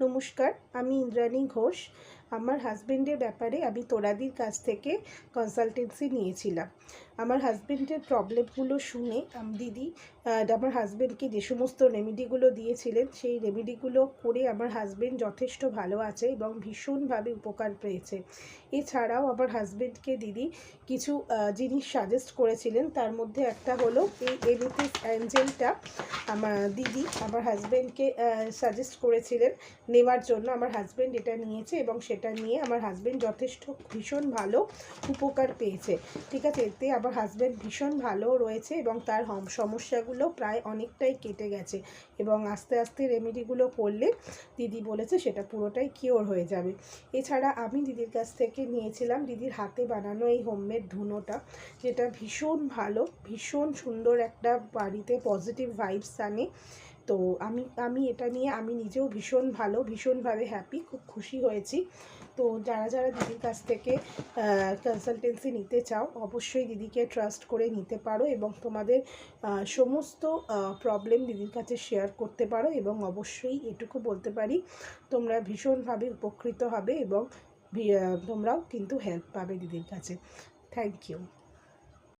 নমস্কার, আমি ইন্দ্রাণী ঘোষ। আমার হাজবেন্ডের ব্যাপারে আমি তোরাদির কাছ থেকে কনসালটেন্সি নিয়েছিলাম। আমার হাজবেন্ডের প্রবলেমগুলো শুনে দিদি আমার হাজবেন্ডকে যে সমস্ত রেমেডিগুলো দিয়েছিলেন সেই রেমেডিগুলো করে আমার হাজবেন্ড যথেষ্ট ভালো আছে এবং ভীষণভাবে উপকার পেয়েছে। এছাড়াও আমার হাজবেন্ডকে দিদি কিছু জিনিস সাজেস্ট করেছিলেন, তার মধ্যে একটা হলো এই এমেথিস্ট অ্যাঞ্জেলটা। দিদি আমার হাজবেন্ডকে সাজেস্ট করেছিলেন নেওয়ার জন্য। আমার হাজবেন্ড এটা নিয়েছে এবং সেটা নিয়ে আমার হাজবেন্ড যথেষ্ট ভীষণ ভালো উপকার পেয়েছে। ঠিক আছে, এতে আমার হাজবেন্ড ভীষণ ভালো রয়েছে এবং তার সমস্যাগুলো প্রায় অনেকটাই কেটে গেছে এবং আস্তে আস্তে রেমেডিগুলো করলে দিদি বলেছে সেটা পুরোটাই কিওর হয়ে যাবে। এছাড়া আমি দিদির কাছ থেকে নিয়েছিলাম দিদির হাতে বানানো এই হোমমেড ধুনোটা, যেটা ভীষণ ভালো, ভীষণ সুন্দর একটা বাড়িতে পজিটিভ ভাইবস আনে। তো আমি এটা নিয়ে আমি নিজেও ভীষণভাবে হ্যাপি, খুব খুশি হয়েছি। তো যারা দিদির কাছ থেকে কনসালটেন্সি নিতে চাও অবশ্যই দিদিকে ট্রাস্ট করে নিতে পারো এবং তোমাদের সমস্ত প্রবলেম দিদির কাছে শেয়ার করতে পারো এবং অবশ্যই এটুকু বলতে পারি তোমরা ভীষণভাবে উপকৃত হবে এবং তোমরাও কিন্তু হেল্প পাবে দিদির কাছে। Thank you.